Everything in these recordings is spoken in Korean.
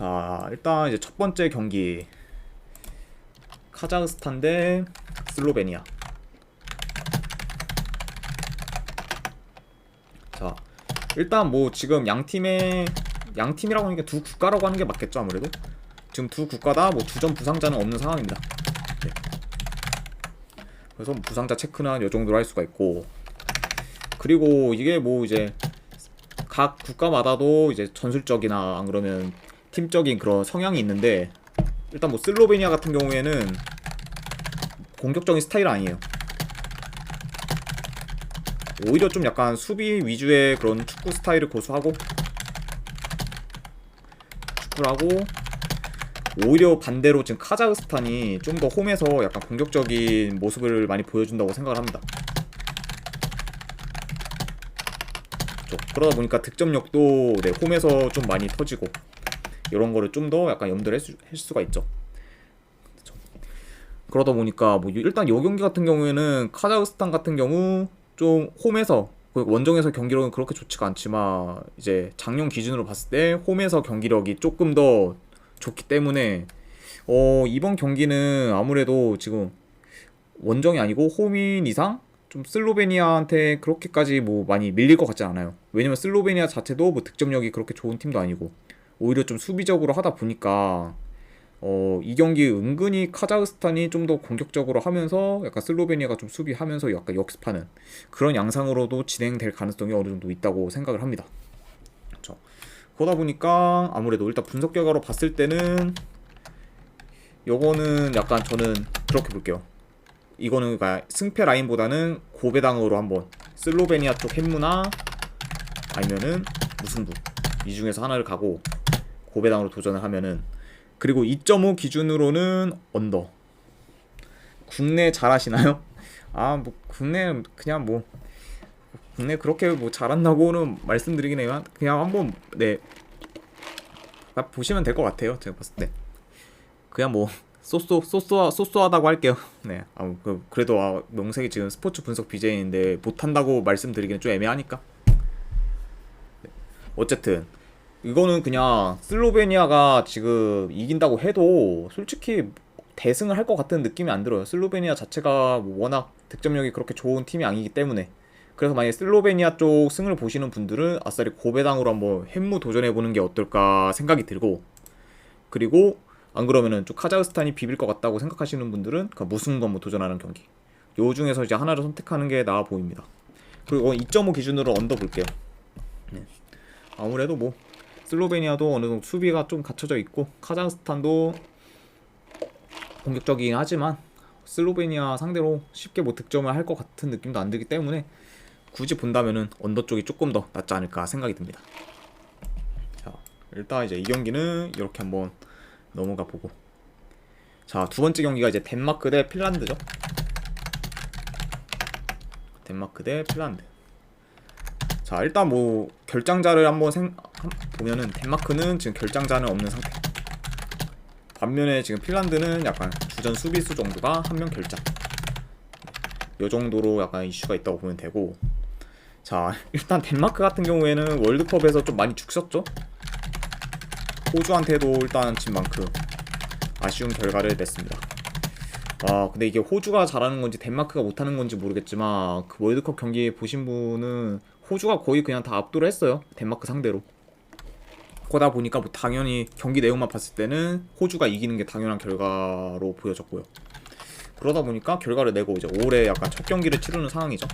자, 일단 이제 첫 번째 경기 카자흐스탄 대 슬로베니아. 자, 일단 뭐 지금 양팀이라고 하는 게 두 국가라고 하는 게 맞겠죠. 아무래도 지금 두 국가 다 뭐 두점 부상자는 없는 상황입니다. 네. 그래서 뭐 부상자 체크는 요 정도로 할 수가 있고, 그리고 이게 뭐 이제 각 국가마다도 이제 전술적이나 안 그러면 팀적인 그런 성향이 있는데, 일단 뭐 슬로베니아 같은 경우에는 공격적인 스타일 아니에요. 오히려 좀 약간 수비 위주의 그런 축구 스타일을 고수하고 축구를 하고, 오히려 반대로 지금 카자흐스탄이 좀 더 홈에서 약간 공격적인 모습을 많이 보여준다고 생각을 합니다. 그러다 보니까 득점력도 네, 홈에서 좀 많이 터지고, 이런 거를 좀 더 약간 염두를 할 수가 있죠. 그렇죠. 그러다 보니까 뭐 일단 이 경기 같은 경우에는 카자흐스탄 같은 경우 좀 홈에서 원정에서 경기력은 그렇게 좋지가 않지만, 이제 작년 기준으로 봤을 때 홈에서 경기력이 조금 더 좋기 때문에 이번 경기는 아무래도 지금 원정이 아니고 홈인 이상 좀 슬로베니아한테 그렇게까지 뭐 많이 밀릴 것 같지 않아요. 왜냐면 슬로베니아 자체도 뭐 득점력이 그렇게 좋은 팀도 아니고, 오히려 좀 수비적으로 하다 보니까 이 경기 은근히 카자흐스탄이 좀 더 공격적으로 하면서 약간 슬로베니아가 좀 수비하면서 약간 역습하는 그런 양상으로도 진행될 가능성이 어느 정도 있다고 생각을 합니다. 그렇죠. 그러다 보니까 아무래도 일단 분석 결과로 봤을 때는 요거는 약간 저는 그렇게 볼게요. 이거는 그러니까 승패 라인보다는 고배당으로 한번 슬로베니아 쪽 햄무나 아니면은 무승부 이 중에서 하나를 가고 고배당으로 도전을 하면은, 그리고 2.5 기준으로는 언더. 국내 잘하시나요? 뭐 국내 그냥 뭐 국내 그렇게 뭐 잘한다고는 말씀드리긴 해요. 그냥 한번 네 보시면 될 것 같아요. 제가 봤을 때 그냥 뭐 쏘쏘하다고 할게요. 네. 그래도 명색이 지금 스포츠 분석 BJ인데 못한다고 말씀드리기는 좀 애매하니까. 네. 어쨌든 이거는 그냥 슬로베니아가 지금 이긴다고 해도 솔직히 대승을 할 것 같은 느낌이 안 들어요. 슬로베니아 자체가 뭐 워낙 득점력이 그렇게 좋은 팀이 아니기 때문에. 그래서 만약에 슬로베니아 쪽 승을 보시는 분들은 아싸리 고배당으로 한번 햄무 도전해보는 게 어떨까 생각이 들고, 그리고 안 그러면은 좀 카자흐스탄이 비빌 것 같다고 생각하시는 분들은 그 무승부 한번 도전하는 경기, 요 중에서 이제 하나를 선택하는 게 나아 보입니다. 그리고 2.5 기준으로 언더 볼게요. 네. 아무래도 뭐 슬로베니아도 어느 정도 수비가 좀 갖춰져 있고, 카자흐스탄도 공격적이긴 하지만 슬로베니아 상대로 쉽게 뭐 득점을 할 것 같은 느낌도 안 들기 때문에 굳이 본다면은 언더 쪽이 조금 더 낫지 않을까 생각이 듭니다. 자, 일단 이제 이 경기는 이렇게 한번 넘어가 보고, 자, 두 번째 경기가 이제 덴마크 대 핀란드죠. 덴마크 대 핀란드. 자, 일단 뭐 결장자를 한번 보면은 덴마크는 지금 결장자는 없는 상태. 반면에 지금 핀란드는 약간 주전 수비수 정도가 한 명 결장. 요 정도로 약간 이슈가 있다고 보면 되고, 자, 일단 덴마크 같은 경우에는 월드컵에서 좀 많이 죽었죠. 호주한테도 일단 진 만큼 아쉬운 결과를 냈습니다. 근데 이게 호주가 잘하는 건지 덴마크가 못하는 건지 모르겠지만, 그 월드컵 경기 보신 분은 호주가 거의 그냥 다 압도를 했어요. 덴마크 상대로. 그러다 보니까 뭐 당연히 경기 내용만 봤을 때는 호주가 이기는 게 당연한 결과로 보여졌고요. 그러다 보니까 결과를 내고 이제 올해 약간 첫 경기를 치르는 상황이죠.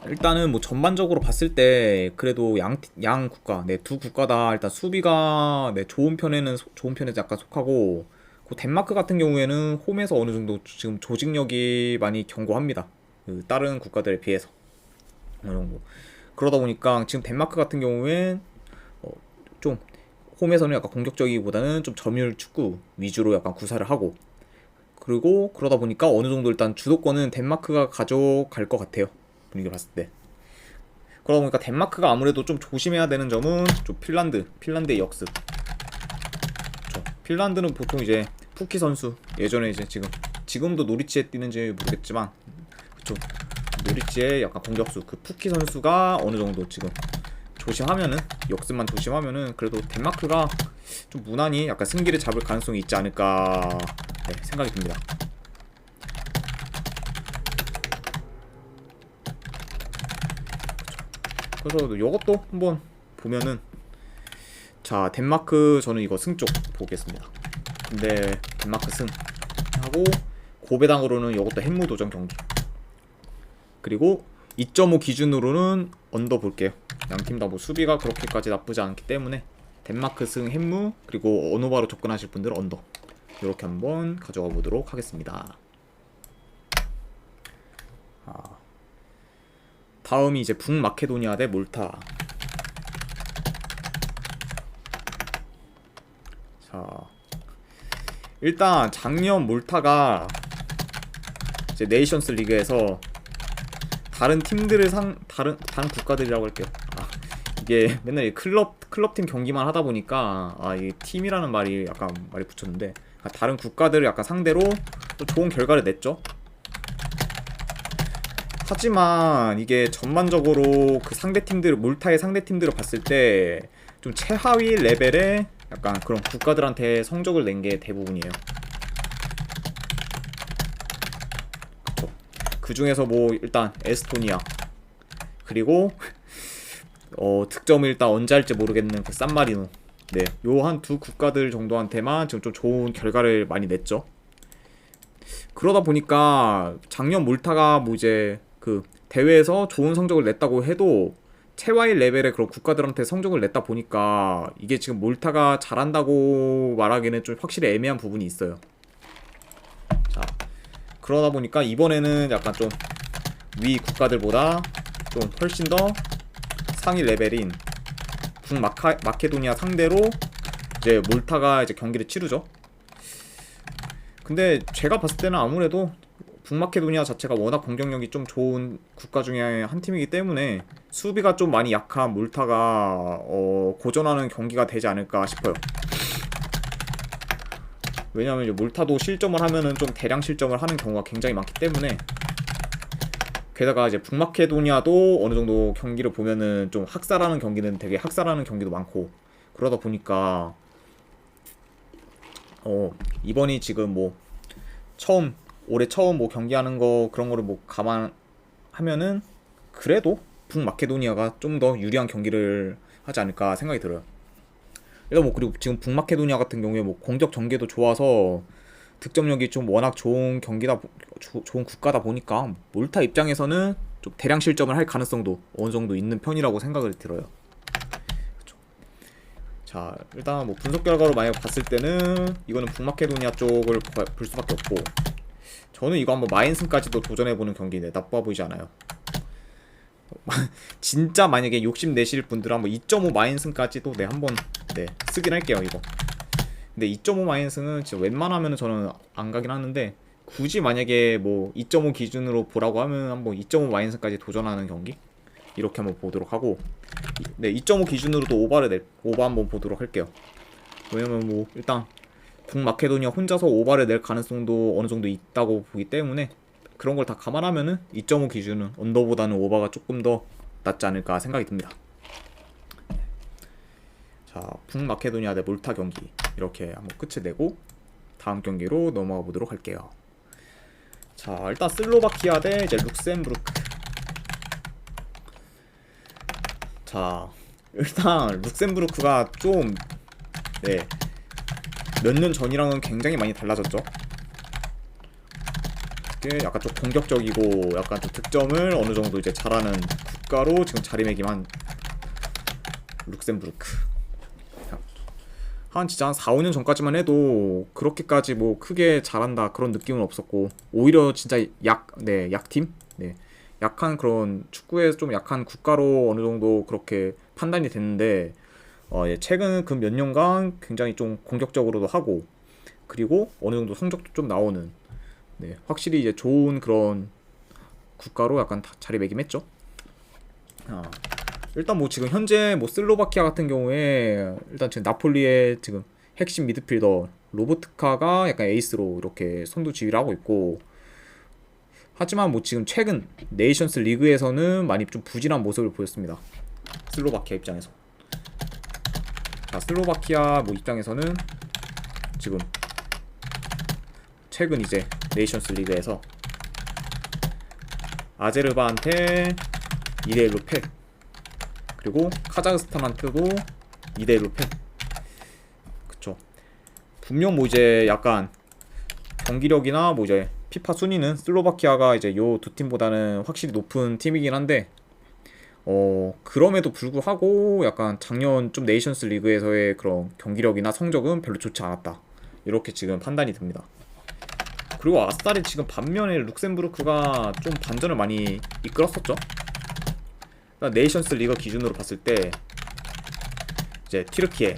일단은 뭐 전반적으로 봤을 때 그래도 양 국가, 네, 두 국가 다 일단 수비가 네, 좋은 편에 약간 속하고, 그 덴마크 같은 경우에는 홈에서 어느 정도 지금 조직력이 많이 견고합니다. 그 다른 국가들에 비해서 어느 정도. 그러다 보니까 지금 덴마크 같은 경우엔 좀 홈에서는 약간 공격적이기보다는 좀 점유율 축구 위주로 약간 구사를 하고, 그리고 그러다 보니까 어느 정도 일단 주도권은 덴마크가 가져갈 것 같아요. 분위기를 봤을 때. 그러다 보니까 덴마크가 아무래도 좀 조심해야 되는 점은 좀 핀란드의 역습. 그렇죠. 핀란드는 보통 이제 푸키 선수, 예전에 이제 지금도 노리치에 뛰는지 모르겠지만, 그쵸, 노리치의 약간 공격수 그 푸키 선수가 어느 정도 지금 조심하면은, 역습만 조심하면은 그래도 덴마크가 좀 무난히 약간 승기를 잡을 가능성이 있지 않을까, 네, 생각이 듭니다. 그래서 이것도 한번 보면은, 자 덴마크 저는 이거 승 쪽 보겠습니다. 근데 덴마크 승 하고, 고배당으로는 이것도 햄무 도전 경기, 그리고 2.5 기준으로는 언더 볼게요. 양팀 다 뭐 수비가 그렇게까지 나쁘지 않기 때문에 덴마크 승 햄무, 그리고 언어바로 접근하실 분들은 언더, 이렇게 한번 가져가 보도록 하겠습니다. 다음이 이제 북마케도니아 대 몰타. 자, 일단 작년 몰타가 이제 네이션스 리그에서 다른 팀들을 다른 국가들이라고 할게요. 이게 맨날 이 클럽팀 경기만 하다 보니까 이 팀이라는 말이 약간 말이 붙였는데, 다른 국가들을 약간 상대로 또 좋은 결과를 냈죠. 하지만 이게 전반적으로 그 상대팀들, 몰타의 상대팀들을 봤을 때 좀 최하위 레벨의 약간 그런 국가들한테 성적을 낸 게 대부분이에요. 그 중에서 뭐 일단 에스토니아, 그리고 득점을 일단 언제 할지 모르겠는 그 산마리노, 네, 요 한 두 국가들 정도한테만 지금 좀 좋은 결과를 많이 냈죠. 그러다 보니까 작년 몰타가 뭐 이제 그 대회에서 좋은 성적을 냈다고 해도 최하위 레벨의 그런 국가들한테 성적을 냈다 보니까 이게 지금 몰타가 잘한다고 말하기는 좀 확실히 애매한 부분이 있어요. 자, 그러다 보니까 이번에는 약간 좀 위 국가들보다 좀 훨씬 더 상위 레벨인 북마케도니아 상대로 이제 몰타가 이제 경기를 치르죠. 근데 제가 봤을 때는 아무래도 북마케도니아 자체가 워낙 공격력이 좀 좋은 국가 중에 한 팀이기 때문에 수비가 좀 많이 약한 몰타가 고전하는 경기가 되지 않을까 싶어요. 왜냐면 이제 몰타도 실점을 하면은 좀 대량 실점을 하는 경우가 굉장히 많기 때문에, 게다가 이제 북마케도니아도 어느 정도 경기를 보면은 좀 학살하는 경기는 되게 학살하는 경기도 많고, 그러다 보니까 이번이 지금 뭐 올해 처음 뭐 경기하는 거 그런 거를 뭐 감안하면은 그래도 북마케도니아가 좀 더 유리한 경기를 하지 않을까 생각이 들어요. 일단 뭐 그리고 지금 북마케도니아 같은 경우에 뭐 공격 전개도 좋아서 득점력이 좀 워낙 좋은 좋은 국가다 보니까 몰타 입장에서는 좀 대량 실점을 할 가능성도 어느 정도 있는 편이라고 생각을 들어요. 그쵸. 자, 일단 뭐 분석 결과로 만약 봤을 때는 이거는 북마케도니아 쪽을 볼 수밖에 없고, 저는 이거 한번 마인슨까지도 도전해보는 경기인데 나빠 보이지 않아요. 진짜 만약에 욕심내실 분들은 한번 2.5 마인슨까지도 한번 쓰긴 할게요 이거. 근데 2.5 마인슨은 진짜 웬만하면 저는 안 가긴 하는데, 굳이 만약에 뭐 2.5 기준으로 보라고 하면 한번 2.5 마인슨까지 도전하는 경기 이렇게 한번 보도록 하고, 2.5 기준으로도 오바 한번 보도록 할게요. 왜냐면 뭐 일단 북마케도니아 혼자서 오바를 낼 가능성도 어느 정도 있다고 보기 때문에, 그런 걸 다 감안하면은 2.5 기준은 언더보다는 오바가 조금 더 낫지 않을까 생각이 듭니다. 자, 북마케도니아 대 몰타 경기 이렇게 한번 끝을 내고 다음 경기로 넘어가 보도록 할게요. 자, 일단 슬로바키아 대 이제 룩셈부르크. 자, 일단 룩셈부르크가 좀 몇 년 전이랑은 굉장히 많이 달라졌죠. 약간 좀 공격적이고 약간 좀 득점을 어느 정도 이제 잘하는 국가로 지금 자리매김한 룩셈부르크. 진짜 한 4, 5년 전까지만 해도 그렇게까지 뭐 크게 잘한다 그런 느낌은 없었고, 오히려 진짜 약팀? 약한 그런 축구에 좀 약한 국가로 어느 정도 그렇게 판단이 됐는데, 최근 그 몇 년간 굉장히 좀 공격적으로도 하고, 그리고 어느 정도 성적도 좀 나오는, 확실히 이제 좋은 그런 국가로 약간 자리매김했죠. 일단 뭐 지금 현재 뭐 슬로바키아 같은 경우에 일단 지금 나폴리의 지금 핵심 미드필더 로보트카가 약간 에이스로 이렇게 선두 지휘를 하고 있고, 하지만 뭐 지금 최근 네이션스 리그에서는 많이 좀 부진한 모습을 보였습니다. 슬로바키아 입장에서. 자, 슬로바키아 뭐 입장에서는 지금 최근 이제 네이션스 리그에서 아제르바한테 2대1로 패. 그리고 카자흐스탄한테도 2대1로 패. 그쵸. 분명 뭐 이제 약간 경기력이나 뭐 이제 피파 순위는 슬로바키아가 이제 요 두 팀보다는 확실히 높은 팀이긴 한데 그럼에도 불구하고 약간 작년 좀 네이션스 리그에서의 그런 경기력이나 성적은 별로 좋지 않았다. 이렇게 지금 판단이 듭니다. 그리고 아스달이 지금 반면에 룩셈부르크가 좀 반전을 많이 이끌었었죠. 네이션스 리그 기준으로 봤을 때 이제 튀르키예,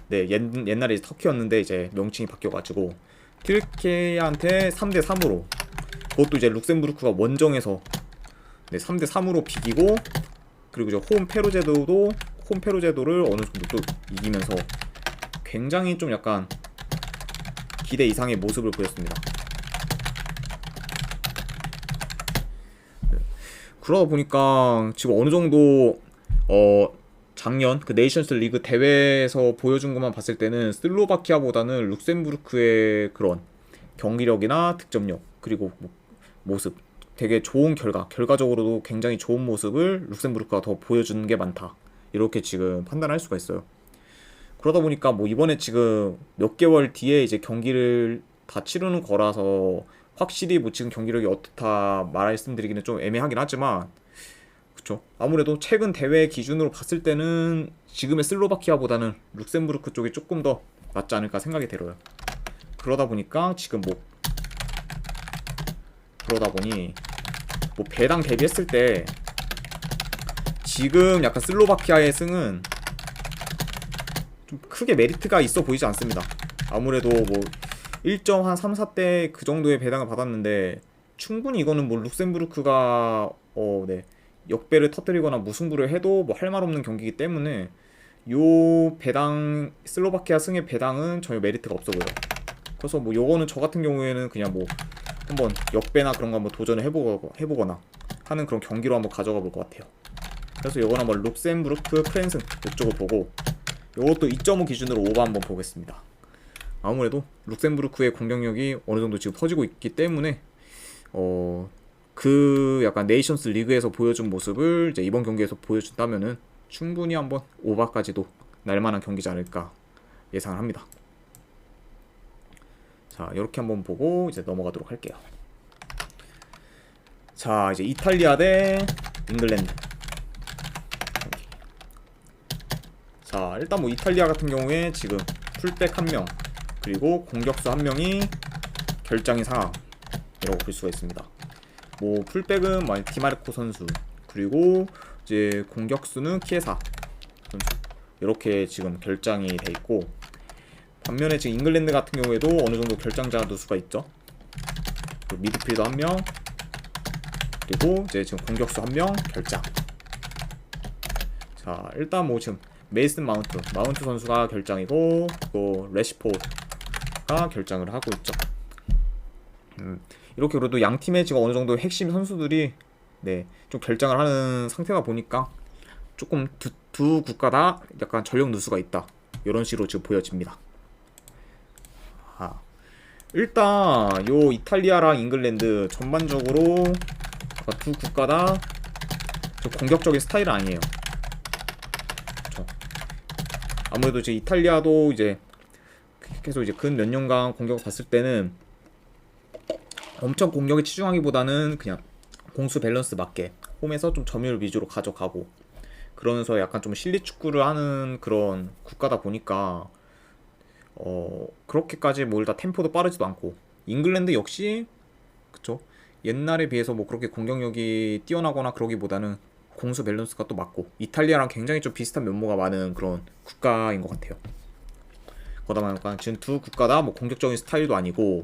네, 옛날에 터키였는데 이제 명칭이 바뀌어가지고 튀르키예한테 3대3으로, 그것도 이제 룩셈부르크가 원정에서 네, 3대3으로 비기고, 그리고 이제 홈페루제도를 어느 정도 또 이기면서 굉장히 좀 약간 기대 이상의 모습을 보였습니다. 그러다 보니까 지금 어느 정도 작년 그 네이션스 리그 대회에서 보여준 것만 봤을 때는 슬로바키아보다는 룩셈부르크의 그런 경기력이나 득점력, 그리고 모습, 되게 좋은 결과적으로도 굉장히 좋은 모습을 룩셈부르크가 더 보여주는 게 많다. 이렇게 지금 판단할 수가 있어요. 그러다 보니까 뭐 이번에 지금 몇 개월 뒤에 이제 경기를 다 치르는 거라서 확실히 뭐 지금 경기력이 어떻다 말씀드리기는 좀 애매하긴 하지만, 그쵸, 아무래도 최근 대회 기준으로 봤을 때는 지금의 슬로바키아보다는 룩셈부르크 쪽이 조금 더 낫지 않을까 생각이 들어요. 그러다 보니 뭐 배당 대비했을 때 지금 약간 슬로바키아의 승은 좀 크게 메리트가 있어 보이지 않습니다. 아무래도 뭐 1점 한 3, 4대 그 정도의 배당을 받았는데, 충분히 이거는 뭐 룩셈부르크가 네, 역배를 터뜨리거나 무승부를 해도 뭐 할 말 없는 경기이기 때문에 요 배당, 슬로바키아 승의 배당은 전혀 메리트가 없어 보여요. 그래서 뭐 요거는 저 같은 경우에는 그냥 뭐 한번 역배나 그런 거 한번 도전을 해보거나 하는 그런 경기로 한번 가져가 볼 것 같아요. 그래서 요거는 한번 룩셈부르크 프랜승 이쪽을 보고, 요것도 2.5 기준으로 오버 한번 보겠습니다. 아무래도 룩셈부르크의 공격력이 어느 정도 지금 퍼지고 있기 때문에 그 약간 네이션스 리그에서 보여준 모습을 이제 이번 경기에서 보여준다면은 충분히 한번 오버까지도 날만한 경기지 않을까 예상을 합니다. 자, 이렇게 한번 보고 이제 넘어가도록 할게요. 자, 이제 이탈리아 대 잉글랜드. 자, 일단 뭐 이탈리아 같은 경우에 지금 풀백 1명, 그리고 공격수 1명이 결장인 상황이라고 볼 수가 있습니다. 뭐 풀백은 디마르코 선수, 그리고 이제 공격수는 키에사 선수, 이렇게 지금 결장이 돼 있고, 반면에 지금 잉글랜드 같은 경우에도 어느 정도 결장자 누수가 있죠. 미드필더 1명, 그리고 이제 지금 공격수 1명 결장. 자, 일단 뭐 지금 메이슨 마운트 선수가 결장이고, 또 레시포드가 결장을 하고 있죠. 이렇게 그래도 양 팀의 지금 어느 정도 핵심 선수들이 네, 좀 결장을 하는 상태다 보니까 조금 두 국가 다 약간 전력 누수가 있다, 이런 식으로 지금 보여집니다. 일단 요 이탈리아랑 잉글랜드 전반적으로 두 국가 다 공격적인 스타일은 아니에요. 그쵸? 아무래도 이제 이탈리아도 이제 계속 이제 근 몇 년간 공격을 봤을 때는 엄청 공격에 치중하기보다는 그냥 공수 밸런스 맞게 홈에서 좀 점유율 위주로 가져가고, 그러면서 약간 좀 실리 축구를 하는 그런 국가다 보니까 그렇게까지 뭐 일단 템포도 빠르지도 않고, 잉글랜드 역시 그쵸, 옛날에 비해서 뭐 그렇게 공격력이 뛰어나거나 그러기보다는 공수 밸런스가 또 맞고, 이탈리아랑 굉장히 좀 비슷한 면모가 많은 그런 국가인 것 같아요. 그러다 보니까 지금 두 국가 다 뭐 공격적인 스타일도 아니고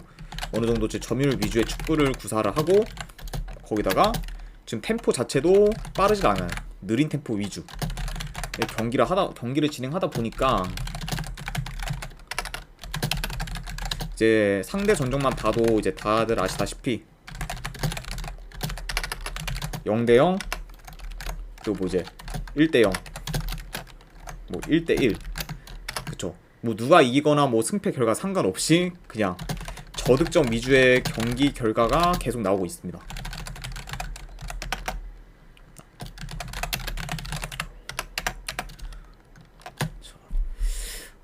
어느 정도 점유율 위주의 축구를 구사를 하고, 거기다가 지금 템포 자체도 빠르지가 않아요. 느린 템포 위주 경기를 진행하다 보니까 이제 상대 전적만 봐도 이제 다들 아시다시피 0대0, 그리고 뭐 이제 1대0, 뭐 1대1. 그쵸. 뭐 누가 이기거나 뭐 승패 결과 상관없이 그냥 저득점 위주의 경기 결과가 계속 나오고 있습니다.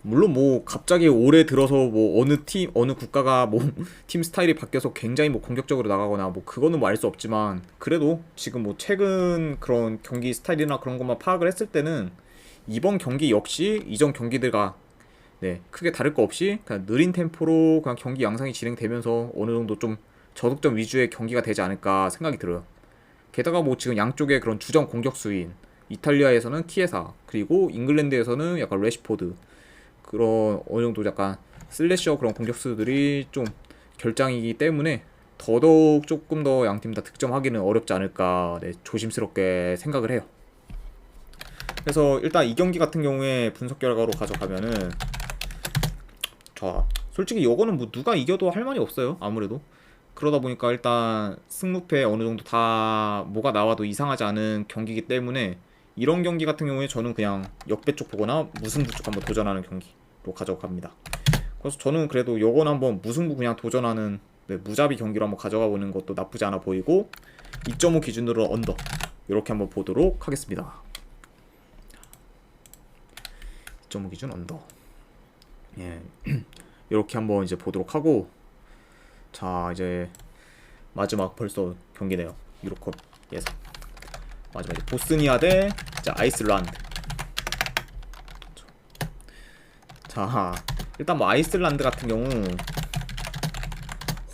물론 뭐 갑자기 올해 들어서 뭐 어느 팀 어느 국가가 뭐 팀 스타일이 바뀌어서 굉장히 뭐 공격적으로 나가거나 뭐 그거는 뭐 알 수 없지만, 그래도 지금 뭐 최근 그런 경기 스타일이나 그런 것만 파악을 했을 때는 이번 경기 역시 이전 경기들과 네 크게 다를 거 없이 그냥 느린 템포로 그냥 경기 양상이 진행되면서 어느 정도 좀 저득점 위주의 경기가 되지 않을까 생각이 들어요. 게다가 뭐 지금 양쪽의 그런 주전 공격수인 이탈리아에서는 키에사, 그리고 잉글랜드에서는 약간 레시포드, 그런 어느 정도 약간 슬래셔 그런 공격수들이 좀 결장이기 때문에 더더욱 조금 더 양팀 다 득점하기는 어렵지 않을까, 네, 조심스럽게 생각을 해요. 그래서 일단 이 경기 같은 경우에 분석 결과로 가져가면은, 자 솔직히 이거는 뭐 누가 이겨도 할 말이 없어요. 아무래도 그러다 보니까 일단 승무패 어느 정도 다 뭐가 나와도 이상하지 않은 경기이기 때문에, 이런 경기 같은 경우에 저는 그냥 역배 쪽 보거나 무승부 쪽 한번 도전하는 경기로 가져갑니다. 그래서 저는 그래도 요건 한번 무승부 그냥 도전하는, 네, 무자비 경기로 한번 가져가 보는 것도 나쁘지 않아 보이고, 2.5 기준으로 언더 이렇게 한번 보도록 하겠습니다. 2.5 기준 언더, 예, 이렇게 한번 이제 보도록 하고, 자 이제 마지막 벌써 경기네요. 유로컵 예상 마지막 이제 보스니아 대 아이슬란드. 자 일단 뭐 아이슬란드 같은 경우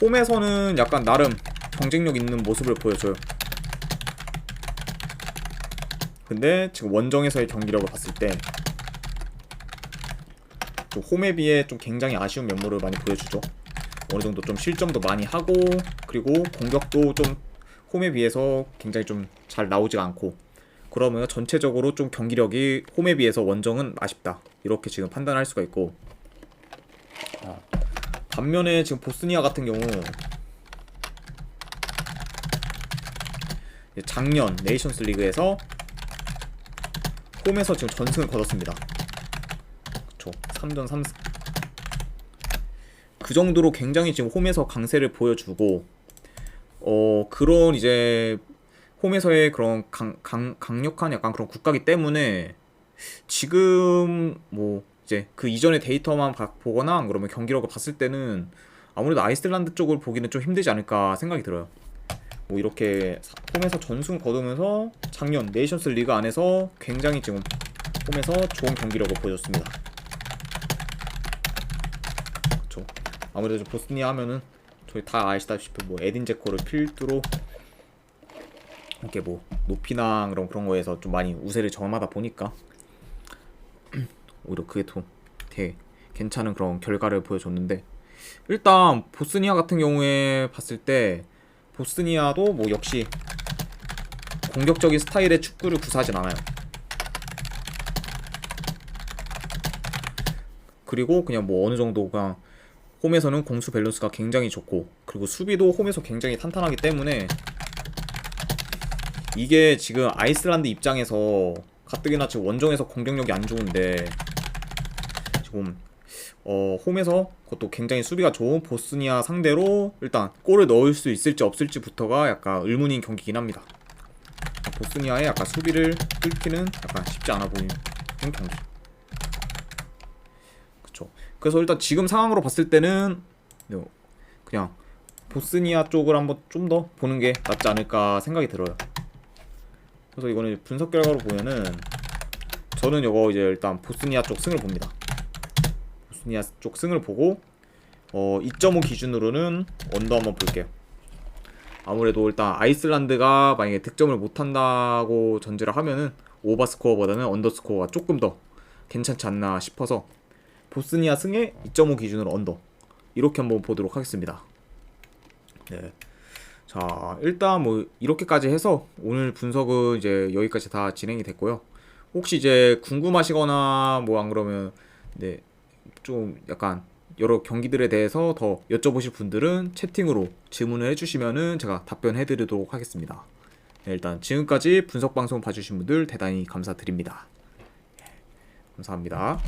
홈에서는 약간 나름 경쟁력 있는 모습을 보여줘요. 근데 지금 원정에서의 경기력을 봤을 때 좀 홈에 비해 좀 굉장히 아쉬운 면모를 많이 보여주죠. 어느 정도 좀 실점도 많이 하고, 그리고 공격도 좀 홈에 비해서 굉장히 좀 잘 나오지가 않고, 그러면 전체적으로 좀 경기력이 홈에 비해서 원정은 아쉽다, 이렇게 지금 판단할 수가 있고, 반면에 지금 보스니아 같은 경우 작년 네이션스 리그에서 홈에서 지금 전승을 거뒀습니다. 그쵸, 3전 3승. 그 정도로 굉장히 지금 홈에서 강세를 보여주고, 그런 이제 홈에서의 그런 강력한 약간 그런 국가기 때문에 지금 뭐 이제 그 이전의 데이터만 보거나 안 그러면 경기력을 봤을 때는 아무래도 아이슬란드 쪽을 보기는 좀 힘들지 않을까 생각이 들어요. 뭐 이렇게 홈에서 전승 거두면서 작년 네이션스 리그 안에서 굉장히 지금 홈에서 좋은 경기력을 보여줬습니다. 그렇죠. 아무래도 보스니아 하면은 저희 다 아시다시피 뭐 에딘 제코를 필두로 이렇게 뭐 높이나 그런 거에서 좀 많이 우세를 점하다 보니까 오히려 그게 더 되게 괜찮은 그런 결과를 보여줬는데, 일단 보스니아 같은 경우에 봤을 때 보스니아도 뭐 역시 공격적인 스타일의 축구를 구사하진 않아요. 그리고 그냥 뭐 어느 정도 그냥 홈에서는 공수 밸런스가 굉장히 좋고, 그리고 수비도 홈에서 굉장히 탄탄하기 때문에, 이게 지금 아이슬란드 입장에서 가뜩이나 지금 원정에서 공격력이 안 좋은데 지금 홈에서 그것도 굉장히 수비가 좋은 보스니아 상대로 일단 골을 넣을 수 있을지 없을지부터가 약간 의문인 경기긴 합니다. 보스니아의 약간 수비를 뚫기는 약간 쉽지 않아 보이는 경기. 그쵸. 그래서 일단 지금 상황으로 봤을 때는 그냥 보스니아 쪽을 한번 좀 더 보는 게 낫지 않을까 생각이 들어요. 그래서 이거는 분석 결과로 보면은 저는 이거 이제 일단 보스니아 쪽 승을 봅니다. 보스니아 쪽 승을 보고 2.5 기준으로는 언더 한번 볼게요. 아무래도 일단 아이슬란드가 만약에 득점을 못한다고 전제를 하면은 오버스코어보다는 언더스코어가 조금 더 괜찮지 않나 싶어서 보스니아 승에 2.5 기준으로 언더 이렇게 한번 보도록 하겠습니다. 네. 자 일단 뭐 이렇게까지 해서 오늘 분석은 이제 여기까지 다 진행이 됐고요. 혹시 이제 궁금하시거나 뭐 안 그러면 네 좀 약간 여러 경기들에 대해서 더 여쭤보실 분들은 채팅으로 질문을 해주시면은 제가 답변해 드리도록 하겠습니다. 네, 일단 지금까지 분석 방송 봐주신 분들 대단히 감사드립니다. 감사합니다.